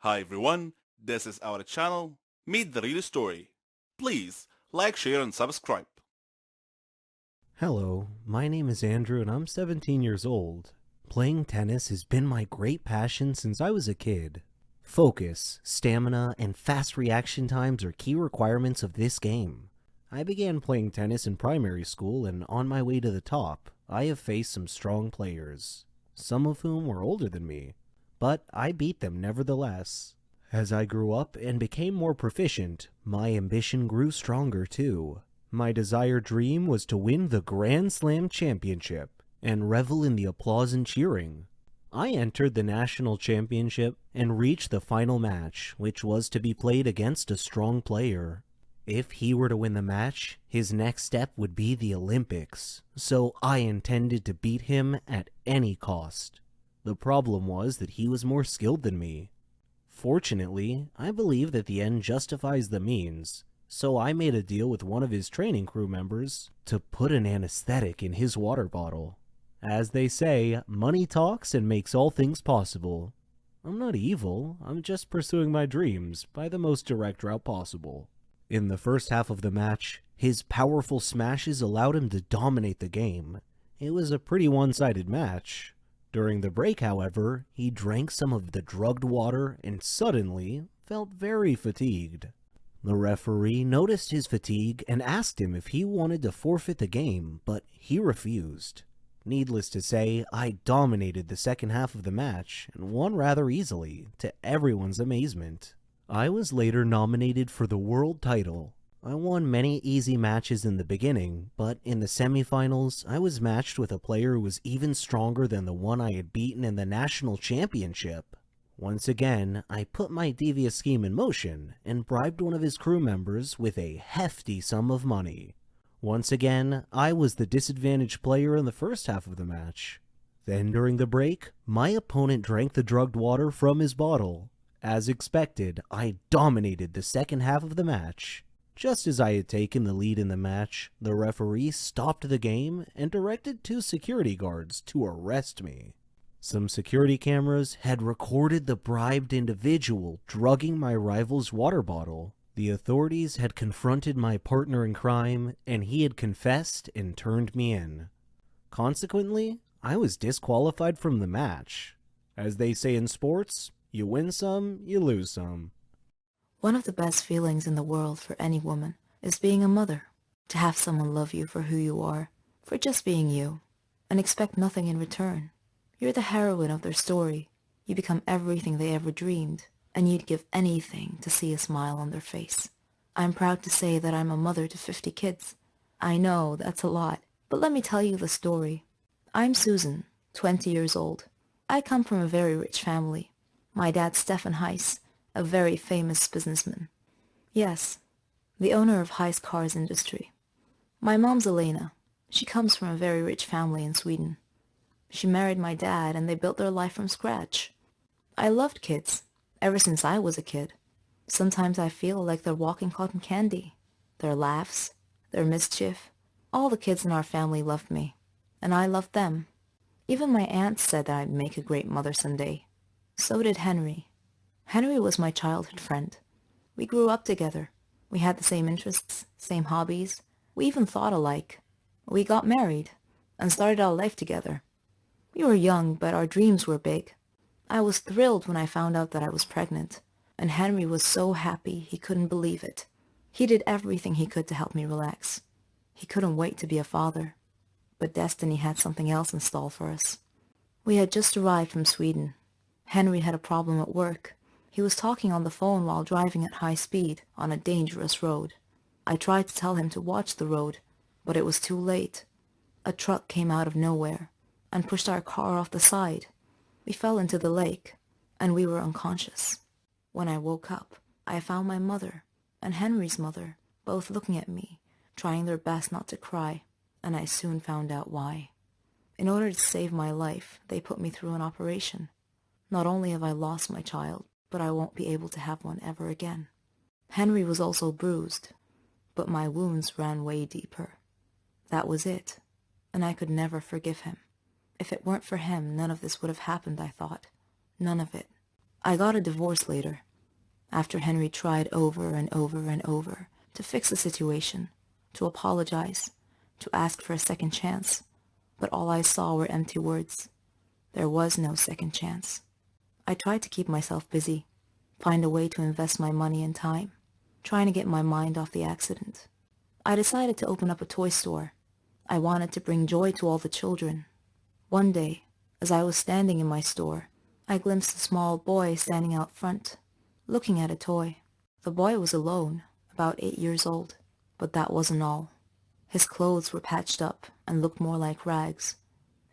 Hi everyone, this is our channel, Meet the Real Story. Please like, share and subscribe. Hello, my name is Andrew and I'm 17 years old. Playing tennis has been my great passion since I was a kid. Focus, stamina, and fast reaction times are key requirements of this game. I began playing tennis in primary school and on my way to the top, I have faced some strong players, some of whom were older than me, but I beat them nevertheless. As I grew up and became more proficient, my ambition grew stronger too. My desired dream was to win the Grand Slam Championship and revel in the applause and cheering. I entered the national championship and reached the final match, which was to be played against a strong player. If he were to win the match, his next step would be the Olympics, so I intended to beat him at any cost. The problem was that he was more skilled than me. Fortunately, I believe that the end justifies the means, so I made a deal with one of his training crew members to put an anesthetic in his water bottle. As they say, money talks and makes all things possible. I'm not evil, I'm just pursuing my dreams by the most direct route possible. In the first half of the match, his powerful smashes allowed him to dominate the game. It was a pretty one-sided match. During the break, however, he drank some of the drugged water and suddenly felt very fatigued. The referee noticed his fatigue and asked him if he wanted to forfeit the game, but he refused. Needless to say, I dominated the second half of the match and won rather easily, to everyone's amazement. I was later nominated for the world title. I won many easy matches in the beginning, but in the semifinals, I was matched with a player who was even stronger than the one I had beaten in the national championship. Once again, I put my devious scheme in motion and bribed one of his crew members with a hefty sum of money. Once again, I was the disadvantaged player in the first half of the match. Then during the break, my opponent drank the drugged water from his bottle. As expected, I dominated the second half of the match. Just as I had taken the lead in the match, the referee stopped the game and directed two security guards to arrest me. Some security cameras had recorded the bribed individual drugging my rival's water bottle. The authorities had confronted my partner in crime, and he had confessed and turned me in. Consequently, I was disqualified from the match. As they say in sports, you win some, you lose some. One of the best feelings in the world for any woman is being a mother. To have someone love you for who you are, for just being you, and expect nothing in return. You're the heroine of their story. You become everything they ever dreamed, and you'd give anything to see a smile on their face. I'm proud to say that I'm a mother to 50 kids. I know that's a lot, but let me tell you the story. I'm Susan, 20 years old. I come from a very rich family. My dad's Stefan Heiss, a very famous businessman. Yes, the owner of Heiss Cars Industry. My mom's Elena. She comes from a very rich family in Sweden. She married my dad and they built their life from scratch. I loved kids, ever since I was a kid. Sometimes I feel like they're walking cotton candy. Their laughs, their mischief. All the kids in our family loved me, and I loved them. Even my aunt said that I'd make a great mother someday. So did Henry. Henry was my childhood friend. We grew up together. We had the same interests, same hobbies. We even thought alike. We got married and started our life together. We were young, but our dreams were big. I was thrilled when I found out that I was pregnant, and Henry was so happy he couldn't believe it. He did everything he could to help me relax. He couldn't wait to be a father. But destiny had something else in store for us. We had just arrived from Sweden. Henry had a problem at work. He was talking on the phone while driving at high speed on a dangerous road. I tried to tell him to watch the road, but it was too late. A truck came out of nowhere and pushed our car off the side. We fell into the lake, and we were unconscious. When I woke up, I found my mother and Henry's mother both looking at me, trying their best not to cry, and I soon found out why. In order to save my life, they put me through an operation. Not only have I lost my child, but I won't be able to have one ever again. Henry was also bruised, but my wounds ran way deeper. That was it, and I could never forgive him. If it weren't for him, none of this would have happened, I thought. None of it. I got a divorce later, after Henry tried over and over and over to fix the situation, to apologize, to ask for a second chance. But all I saw were empty words. There was no second chance. I tried to keep myself busy, find a way to invest my money and time, trying to get my mind off the accident. I decided to open up a toy store. I wanted to bring joy to all the children. One day, as I was standing in my store, I glimpsed a small boy standing out front, looking at a toy. The boy was alone, about 8 years old, but that wasn't all. His clothes were patched up and looked more like rags.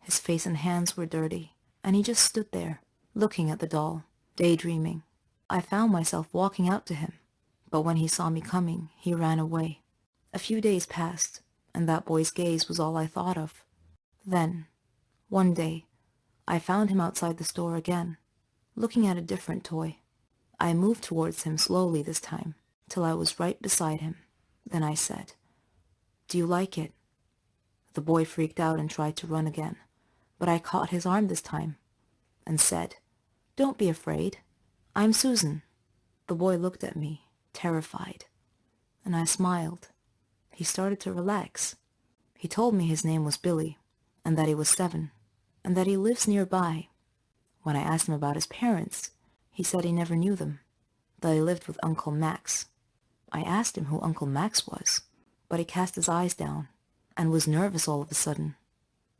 His face and hands were dirty, and he just stood there, looking at the doll, daydreaming. I found myself walking out to him, but when he saw me coming, he ran away. A few days passed, and that boy's gaze was all I thought of. Then, one day, I found him outside the store again, looking at a different toy. I moved towards him slowly this time, till I was right beside him. Then I said, "Do you like it?" The boy freaked out and tried to run again, but I caught his arm this time and said, "Don't be afraid. I'm Susan." The boy looked at me, terrified, and I smiled. He started to relax. He told me his name was Billy, and that he was 7, and that he lives nearby. When I asked him about his parents, he said he never knew them, that he lived with Uncle Max. I asked him who Uncle Max was, but he cast his eyes down and was nervous all of a sudden.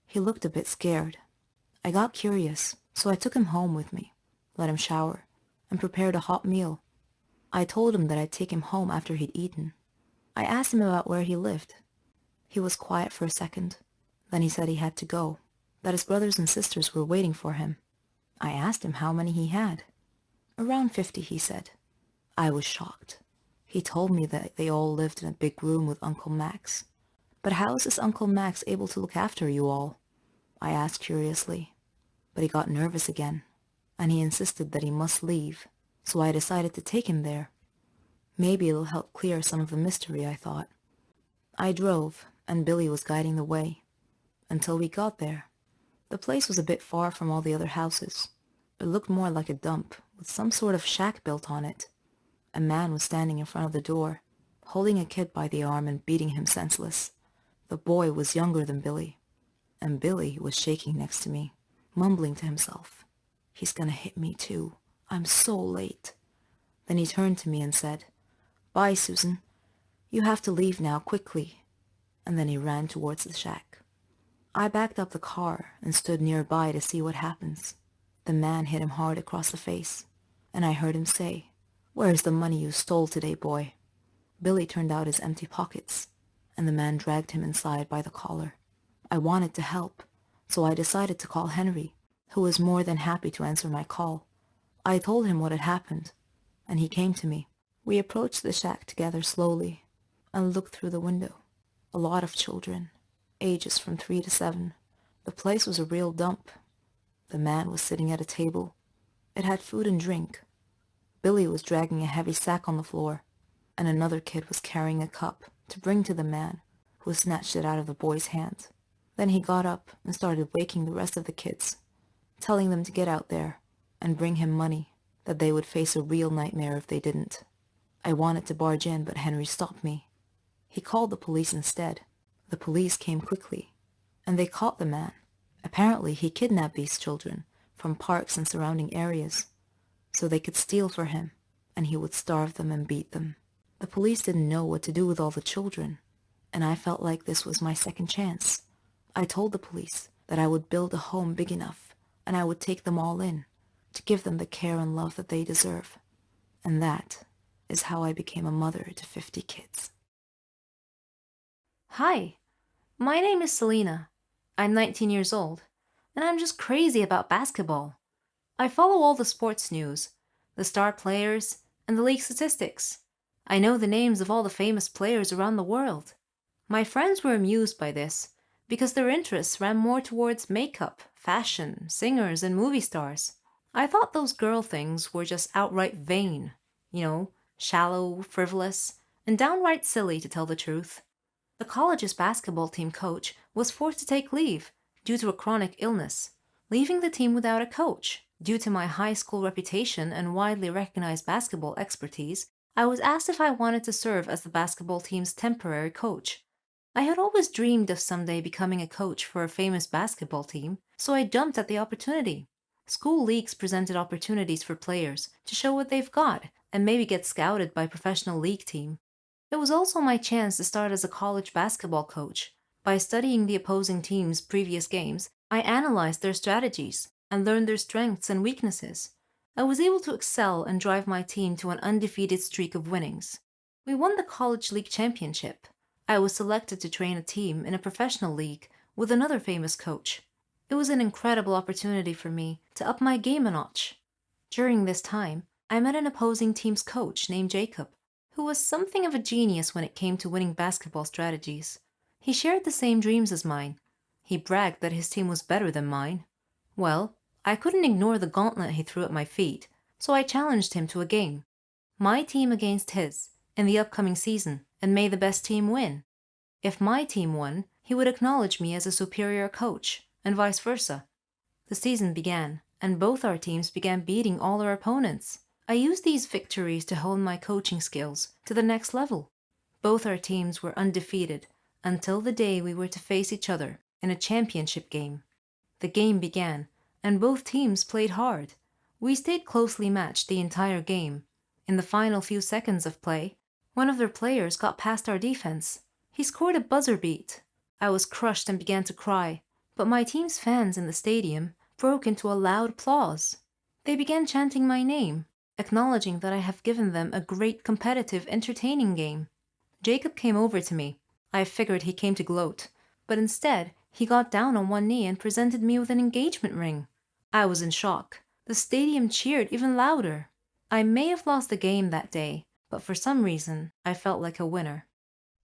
He looked a bit scared. I got curious, so I took him home with me, let him shower, and prepared a hot meal. I told him that I'd take him home after he'd eaten. I asked him about where he lived. He was quiet for a second. Then he said he had to go, that his brothers and sisters were waiting for him. I asked him how many he had. "Around 50, he said. I was shocked. He told me that they all lived in a big room with Uncle Max. "But how is this Uncle Max able to look after you all?" I asked curiously. But he got nervous again, and he insisted that he must leave, so I decided to take him there. Maybe it'll help clear some of the mystery, I thought. I drove, and Billy was guiding the way, until we got there. The place was a bit far from all the other houses. It looked more like a dump, with some sort of shack built on it. A man was standing in front of the door, holding a kid by the arm and beating him senseless. The boy was younger than Billy, and Billy was shaking next to me, mumbling to himself, "He's gonna hit me too. I'm so late." Then he turned to me and said, "Bye, Susan. You have to leave now, quickly." And then he ran towards the shack. I backed up the car and stood nearby to see what happens. The man hit him hard across the face, and I heard him say, "Where's the money you stole today, boy?" Billy turned out his empty pockets, and the man dragged him inside by the collar. I wanted to help, so I decided to call Henry, who was more than happy to answer my call. I told him what had happened, and he came to me. We approached the shack together slowly and looked through the window. A lot of children, ages from 3 to 7. The place was a real dump. The man was sitting at a table. It had food and drink. Billy was dragging a heavy sack on the floor, and another kid was carrying a cup to bring to the man, who snatched it out of the boy's hand. Then he got up and started waking the rest of the kids, telling them to get out there and bring him money, that they would face a real nightmare if they didn't. I wanted to barge in, but Henry stopped me. He called the police instead. The police came quickly, and they caught the man. Apparently, he kidnapped these children from parks and surrounding areas, so they could steal for him, and he would starve them and beat them. The police didn't know what to do with all the children, and I felt like this was my second chance. I told the police that I would build a home big enough, and I would take them all in, to give them the care and love that they deserve. And that is how I became a mother to 50 kids. Hi, my name is Selena. I'm 19 years old, and I'm just crazy about basketball. I follow all the sports news, the star players, and the league statistics. I know the names of all the famous players around the world. My friends were amused by this, because their interests ran more towards makeup, fashion, singers, and movie stars. I thought those girl things were just outright vain, shallow, frivolous, and downright silly, to tell the truth. The college's basketball team coach was forced to take leave due to a chronic illness, leaving the team without a coach. Due to my high school reputation and widely recognized basketball expertise, I was asked if I wanted to serve as the basketball team's temporary coach. I had always dreamed of someday becoming a coach for a famous basketball team, so I jumped at the opportunity. School leagues presented opportunities for players to show what they've got and maybe get scouted by a professional league team. It was also my chance to start as a college basketball coach. By studying the opposing team's previous games, I analyzed their strategies and learned their strengths and weaknesses. I was able to excel and drive my team to an undefeated streak of winnings. We won the college league championship. I was selected to train a team in a professional league with another famous coach. It was an incredible opportunity for me to up my game a notch. During this time, I met an opposing team's coach named Jacob, who was something of a genius when it came to winning basketball strategies. He shared the same dreams as mine. He bragged that his team was better than mine. Well, I couldn't ignore the gauntlet he threw at my feet, so I challenged him to a game. My team against his, in the upcoming season, and may the best team win. If my team won, he would acknowledge me as a superior coach, and vice versa. The season began, and both our teams began beating all our opponents. I used these victories to hone my coaching skills to the next level. Both our teams were undefeated until the day we were to face each other in a championship game. The game began, and both teams played hard. We stayed closely matched the entire game. In the final few seconds of play, one of their players got past our defense. He scored a buzzer beat. I was crushed and began to cry, but my team's fans in the stadium broke into a loud applause. They began chanting my name, acknowledging that I have given them a great competitive, entertaining game. Jacob came over to me. I figured he came to gloat, but instead he got down on one knee and presented me with an engagement ring. I was in shock. The stadium cheered even louder. I may have lost the game that day, but for some reason, I felt like a winner.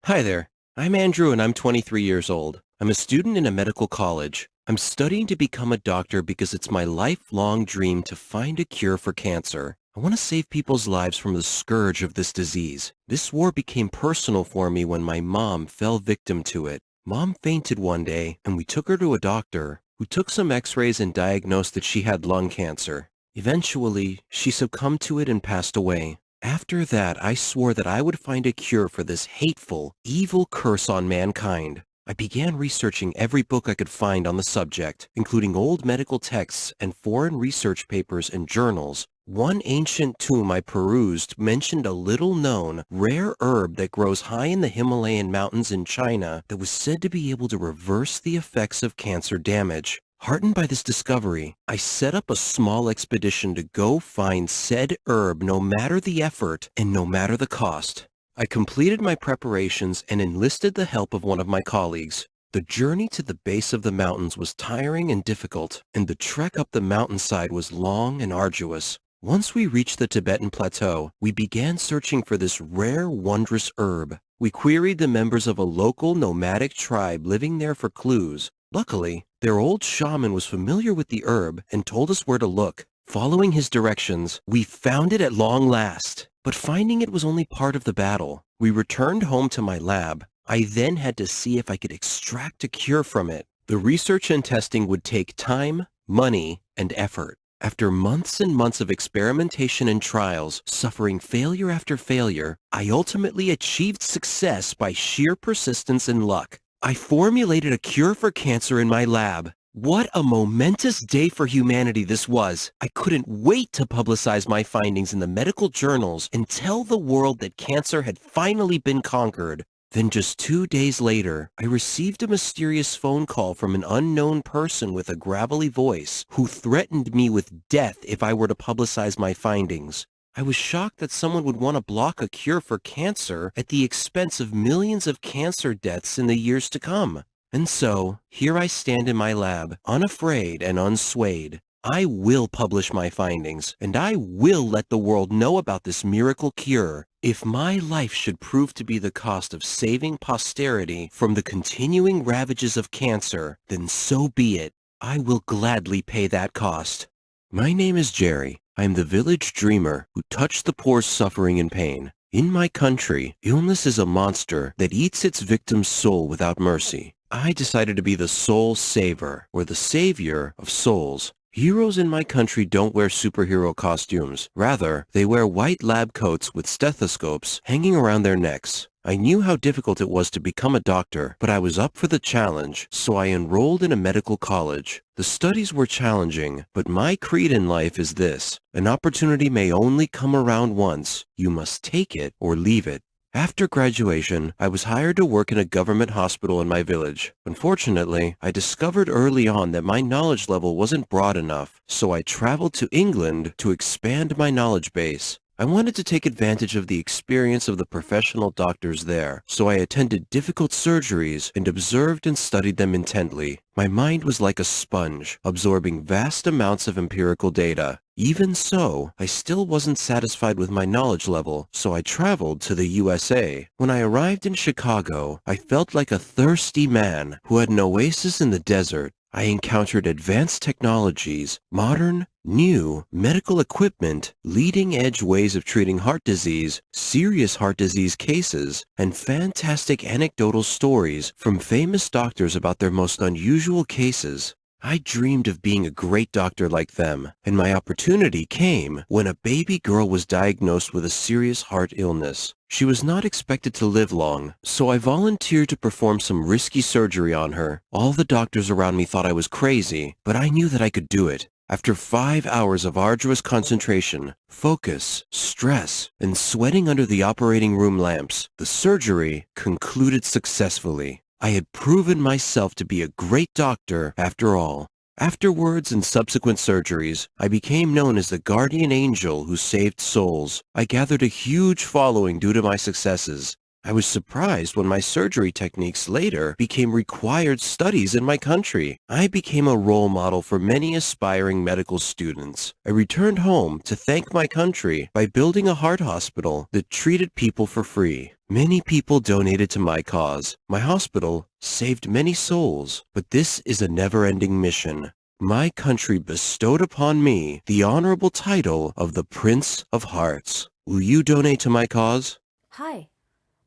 Hi there. I'm Andrew and I'm 23 years old. I'm a student in a medical college. I'm studying to become a doctor because it's my lifelong dream to find a cure for cancer. I want to save people's lives from the scourge of this disease. This war became personal for me when my mom fell victim to it. Mom fainted one day and we took her to a doctor who took some x-rays and diagnosed that she had lung cancer. Eventually, she succumbed to it and passed away. After that, I swore that I would find a cure for this hateful, evil curse on mankind. I began researching every book I could find on the subject, including old medical texts and foreign research papers and journals. One ancient tomb I perused mentioned a little-known, rare herb that grows high in the Himalayan mountains in China that was said to be able to reverse the effects of cancer damage. Heartened by this discovery, I set up a small expedition to go find said herb no matter the effort and no matter the cost. I completed my preparations and enlisted the help of one of my colleagues. The journey to the base of the mountains was tiring and difficult, and the trek up the mountainside was long and arduous. Once we reached the Tibetan plateau, we began searching for this rare, wondrous herb. We queried the members of a local nomadic tribe living there for clues. Luckily, their old shaman was familiar with the herb and told us where to look. Following his directions, we found it at long last. But finding it was only part of the battle. We returned home to my lab. I then had to see if I could extract a cure from it. The research and testing would take time, money, and effort. After months and months of experimentation and trials, suffering failure after failure, I ultimately achieved success by sheer persistence and luck. I formulated a cure for cancer in my lab. What a momentous day for humanity this was. I couldn't wait to publicize my findings in the medical journals and tell the world that cancer had finally been conquered. Then just 2 days later, I received a mysterious phone call from an unknown person with a gravelly voice who threatened me with death if I were to publicize my findings. I was shocked that someone would want to block a cure for cancer at the expense of millions of cancer deaths in the years to come. And so, here I stand in my lab, unafraid and unswayed. I will publish my findings, and I will let the world know about this miracle cure. If my life should prove to be the cost of saving posterity from the continuing ravages of cancer, then so be it. I will gladly pay that cost. My name is Jerry. I am the village dreamer who touched the poor suffering and pain. In my country, illness is a monster that eats its victim's soul without mercy. I decided to be the soul saver, or the savior of souls. Heroes in my country don't wear superhero costumes. Rather, they wear white lab coats with stethoscopes hanging around their necks. I knew how difficult it was to become a doctor, but I was up for the challenge, so I enrolled in a medical college. The studies were challenging, but my creed in life is this: an opportunity may only come around once. You must take it or leave it. After graduation, I was hired to work in a government hospital in my village. Unfortunately, I discovered early on that my knowledge level wasn't broad enough, so I traveled to England to expand my knowledge base. I wanted to take advantage of the experience of the professional doctors there, so I attended difficult surgeries and observed and studied them intently. My mind was like a sponge, absorbing vast amounts of empirical data. Even so, I still wasn't satisfied with my knowledge level, so I traveled to the USA. When I arrived in Chicago, I felt like a thirsty man who had an oasis in the desert. I encountered advanced technologies, modern, new medical equipment, leading-edge ways of treating heart disease, serious heart disease cases, and fantastic anecdotal stories from famous doctors about their most unusual cases. I dreamed of being a great doctor like them, and my opportunity came when a baby girl was diagnosed with a serious heart illness. She was not expected to live long, so I volunteered to perform some risky surgery on her. All the doctors around me thought I was crazy, but I knew that I could do it. After 5 hours of arduous concentration, focus, stress, and sweating under the operating room lamps, the surgery concluded successfully. I had proven myself to be a great doctor after all. Afterwards and subsequent surgeries, I became known as the guardian angel who saved souls. I gathered a huge following due to my successes. I was surprised when my surgery techniques later became required studies in my country. I became a role model for many aspiring medical students. I returned home to thank my country by building a heart hospital that treated people for free. Many people donated to my cause. My hospital saved many souls, but this is a never-ending mission. My country bestowed upon me the honorable title of the Prince of Hearts. Will you donate to my cause? Hi,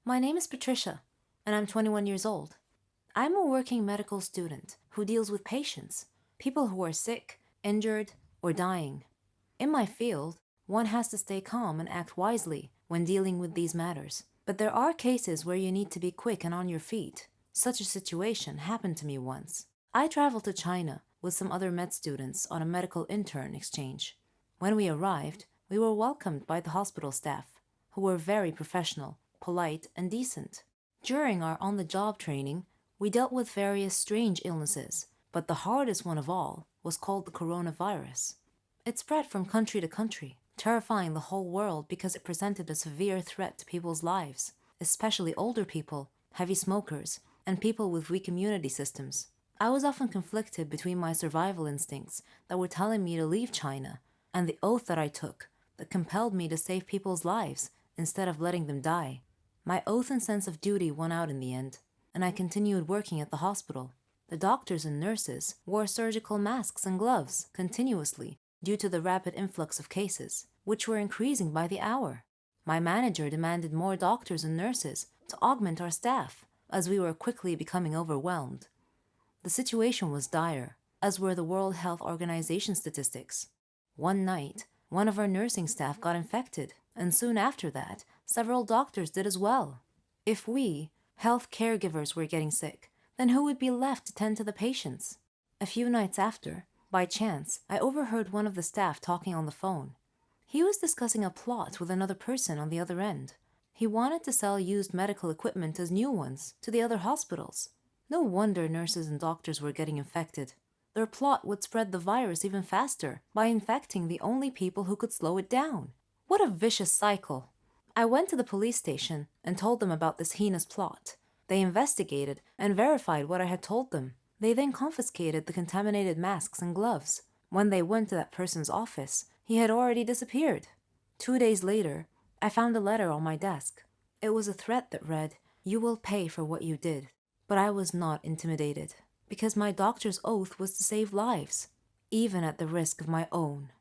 my name is Patricia, and I'm 21 years old. I'm a working medical student who deals with patients, people who are sick, injured, or dying. In my field, one has to stay calm and act wisely when dealing with these matters. But there are cases where you need to be quick and on your feet. Such a situation happened to me once. I traveled to China with some other med students on a medical intern exchange. When we arrived, we were welcomed by the hospital staff, who were very professional, polite, and decent. During our on-the-job training, we dealt with various strange illnesses, but the hardest one of all was called the coronavirus. It spread from country to country, terrifying the whole world because it presented a severe threat to people's lives, especially older people, heavy smokers, and people with weak immunity systems. I was often conflicted between my survival instincts that were telling me to leave China and the oath that I took that compelled me to save people's lives instead of letting them die. My oath and sense of duty won out in the end, and I continued working at the hospital. The doctors and nurses wore surgical masks and gloves continuously due to the rapid influx of cases, which were increasing by the hour. My manager demanded more doctors and nurses to augment our staff, as we were quickly becoming overwhelmed. The situation was dire, as were the World Health Organization statistics. One night, one of our nursing staff got infected, and soon after that, several doctors did as well. If we, health caregivers, were getting sick, then who would be left to tend to the patients? A few nights after, by chance, I overheard one of the staff talking on the phone. He was discussing a plot with another person on the other end. He wanted to sell used medical equipment as new ones to the other hospitals. No wonder nurses and doctors were getting infected. Their plot would spread the virus even faster by infecting the only people who could slow it down. What a vicious cycle. I went to the police station and told them about this heinous plot. They investigated and verified what I had told them. They then confiscated the contaminated masks and gloves. When they went to that person's office, he had already disappeared. 2 days later, I found a letter on my desk. It was a threat that read, "You will pay for what you did." But I was not intimidated, because my doctor's oath was to save lives, even at the risk of my own.